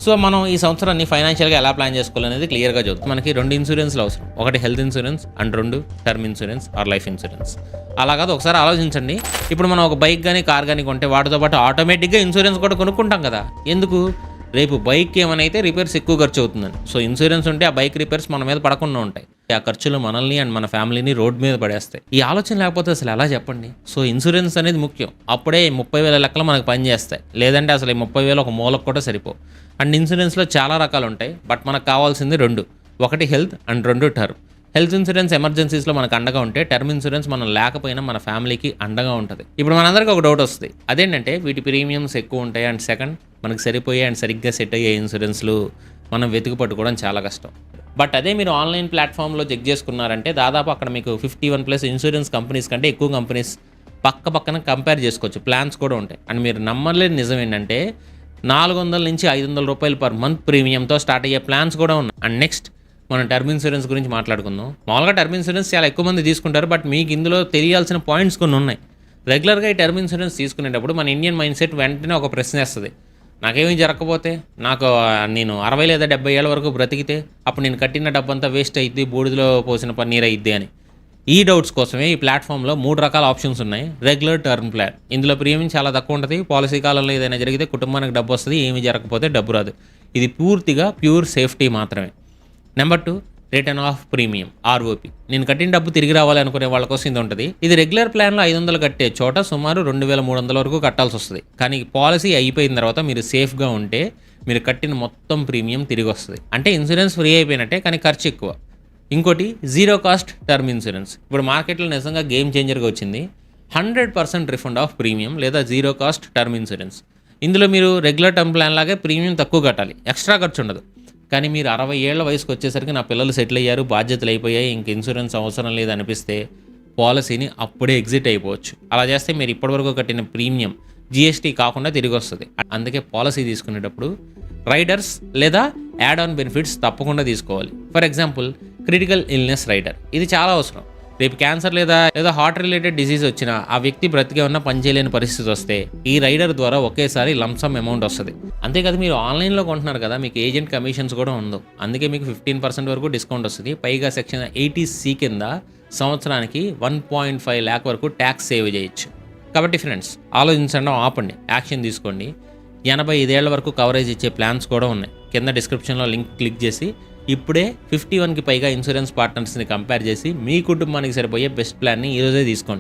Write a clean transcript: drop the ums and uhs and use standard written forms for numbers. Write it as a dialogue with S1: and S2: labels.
S1: So మనం ఈ సంవత్సరాన్ని ఫైనాన్షియల్గా ఎలా ప్లాన్ చేసుకోవాలనేది క్లియర్గా చూద్దాం. మనకి 2 ఇన్సూరెన్స్లు అవసరం. ఒకటి health insurance and 2 term insurance or life insurance. అలా కాదు, ఒకసారి ఆలోచించండి. ఇప్పుడు మనం ఒక బైక్ కానీ కార్ కానీ కొంటే వాటితో పాటు ఆటోమేటిక్గా ఇన్సూరెన్స్ కూడా కొనుక్కుంటాం కదా. ఎందుకు? రేపు బైక్ ఏమైతే రిపేర్స్ ఎక్కువ ఖర్చు అవుతుందని. సో ఇన్సూరెన్స్ ఉంటే ఆ బైక్ రిపేర్స్ మన మీద పడకుండా ఉంటాయి. ఆ ఖర్చులు మనల్ని అండ్ మన ఫ్యామిలీని రోడ్ మీద పడేస్తాయి. ఈ ఆలోచన లేకపోతే అసలు ఎలా చెప్పండి? సో ఇన్సూరెన్స్ అనేది ముఖ్యం. అప్పుడే 30,000 లెక్కలు మనకు పని చేస్తాయి. లేదంటే అసలు ఈ 30,000 ఒక మూలకు కూడా సరిపో. అండ్ ఇన్సూరెన్స్లో చాలా రకాలు ఉంటాయి. బట్ మనకు కావాల్సింది 2. ఒకటి health and 2 term. Health insurance ఎమర్జెన్సీస్లో మనకు అండగా ఉంటే, టర్మ్ ఇన్సూరెన్స్ మనం లేకపోయినా మన ఫ్యామిలీకి అండగా ఉంటుంది. ఇప్పుడు మనందరికీ ఒక డౌట్ వస్తుంది. అదేంటంటే వీటి ప్రీమియమ్స్ ఎక్కువ ఉంటాయి అండ్ సెకండ్ మనకు సరిపోయే అండ్ సరిగ్గా సెట్ అయ్యే ఇన్సూరెన్స్లు మనం వెతికి పట్టుకోవడం చాలా కష్టం. బట్ అదే మీరు ఆన్లైన్ ప్లాట్ఫామ్లో చెక్ చేసుకున్నారంటే దాదాపు అక్కడ మీకు 51+ ఇన్సూరెన్స్ కంపెనీస్ కంటే ఎక్కువ కంపెనీస్ పక్కన కంపేర్ చేసుకోవచ్చు. ప్లాన్స్ కూడా ఉంటాయి. అండ్ మీరు నమ్మలేని నిజం ఏంటంటే 400 నుంచి 500 రూపాయలు పర్ మంత్ ప్రీమియంతో స్టార్ట్ అయ్యే ప్లాన్స్ కూడా ఉన్నాయి. అండ్ నెక్స్ట్ మనం టర్మ్ ఇన్సూరెన్స్ గురించి మాట్లాడుకుందాం. మామూలుగా టర్మ్ ఇన్సూరెన్స్ చాలా ఎక్కువ మంది తీసుకుంటారు. బట్ మీకు ఇందులో తెలియాల్సిన పాయింట్స్ కొన్ని ఉన్నాయి. రెగ్యులర్గా ఈ టర్మ్ ఇన్సూరెన్స్ తీసుకునేటప్పుడు మన ఇండియన్ మైండ్ సెట్ వెంటనే ఒక ప్రశ్న వేస్తుంది. నాకేమీ జరగకపోతే, నేను 60 లేదా 70 ఏళ్ళ వరకు బ్రతికితే అప్పుడు నేను కట్టిన డబ్బంతా వేస్ట్ అయ్యిద్ది, బూడిదలో పోసిన పన్నీర్ అయ్యిద్ది అని. ఈ డౌట్స్ కోసమే ఈ ప్లాట్ఫామ్లో 3 రకాల ఆప్షన్స్ ఉన్నాయి. Regular term plan. ఇందులో ప్రీమియం చాలా తక్కువ ఉంటుంది. పాలసీ కాలంలో ఏదైనా జరిగితే కుటుంబానికి డబ్బు వస్తుంది, ఏమీ జరగకపోతే డబ్బు రాదు. ఇది పూర్తిగా ప్యూర్ సేఫ్టీ మాత్రమే. Number 2 return of premium ROP. నేను కట్టిన డబ్బు తిరిగి రావాలి అనుకునే వాళ్ళ కోసం ఇది ఉంటుంది. ఇది రెగ్యులర్ ప్లాన్లో 500 కట్టే చోట సుమారు 2,300 వరకు కట్టాల్సి వస్తుంది. కానీ పాలసీ అయిపోయిన తర్వాత మీరు సేఫ్గా ఉంటే మీరు కట్టిన మొత్తం ప్రీమియం తిరిగి వస్తుంది. అంటే ఇన్సూరెన్స్ ఫ్రీ అయిపోయినట్టే, కానీ ఖర్చు ఎక్కువ. ఇంకోటి జీరో కాస్ట్ టర్మ్ ఇన్సూరెన్స్. ఇప్పుడు మార్కెట్లో నిజంగా గేమ్ చేంజర్గా వచ్చింది. 100% రిఫండ్ ఆఫ్ ప్రీమియం లేదా జీరో కాస్ట్ టర్మ్ ఇన్సూరెన్స్. ఇందులో మీరు రెగ్యులర్ టర్మ్ ప్లాన్ లాగే ప్రీమియం తక్కువ కట్టాలి, ఎక్స్ట్రా ఖర్చు ఉండదు. కానీ మీరు 60 ఏళ్ల వయసుకు వచ్చేసరికి నా పిల్లలు సెటిల్ అయ్యారు, బాధ్యతలు అయిపోయాయి, ఇంక ఇన్సూరెన్స్ అవసరం లేదు అనిపిస్తే పాలసీని అప్పుడే ఎగ్జిట్ అయిపోవచ్చు. అలా చేస్తే మీరు ఇప్పటివరకు కట్టిన ప్రీమియం జిఎస్టీ కాకుండా తిరిగి వస్తుంది. అందుకే పాలసీ తీసుకునేటప్పుడు రైడర్స్ లేదా యాడ్ ఆన్ బెనిఫిట్స్ తప్పకుండా తీసుకోవాలి. For example critical illness rider. ఇది చాలా అవసరం. రేపు క్యాన్సర్ లేదా హార్ట్ రిలేటెడ్ డిసీజ్ వచ్చినా ఆ వ్యక్తి బ్రతికే ఉన్న పనిచేయలేని పరిస్థితి వస్తే ఈ రైడర్ ద్వారా ఒకేసారి లంసమ్ అమౌంట్ వస్తుంది. అంతేకాదు మీరు ఆన్లైన్లో కొంటున్నారు కదా, మీకు ఏజెంట్ కమిషన్స్ కూడా ఉండవు. అందుకే మీకు 15% వరకు డిస్కౌంట్ వస్తుంది. పైగా సెక్షన్ 80C కింద సంవత్సరానికి 1.5 lakh వరకు ట్యాక్స్ సేవ్ చేయొచ్చు. కాబట్టి ఫ్రెండ్స్, ఆలోచించడం ఆపండి, యాక్షన్ తీసుకోండి. 85 ఏళ్ల వరకు కవరేజ్ ఇచ్చే ప్లాన్స్ కూడా ఉన్నాయి. కింద డిస్క్రిప్షన్లో లింక్ క్లిక్ చేసి ఇప్పుడే 51కి పైగా ఇన్సూరెన్స్ పార్ట్నర్స్ని కంపేర్ చేసి మీ కుటుంబానికి సరిపోయే బెస్ట్ ప్లాన్ని ఈరోజే తీసుకోండి.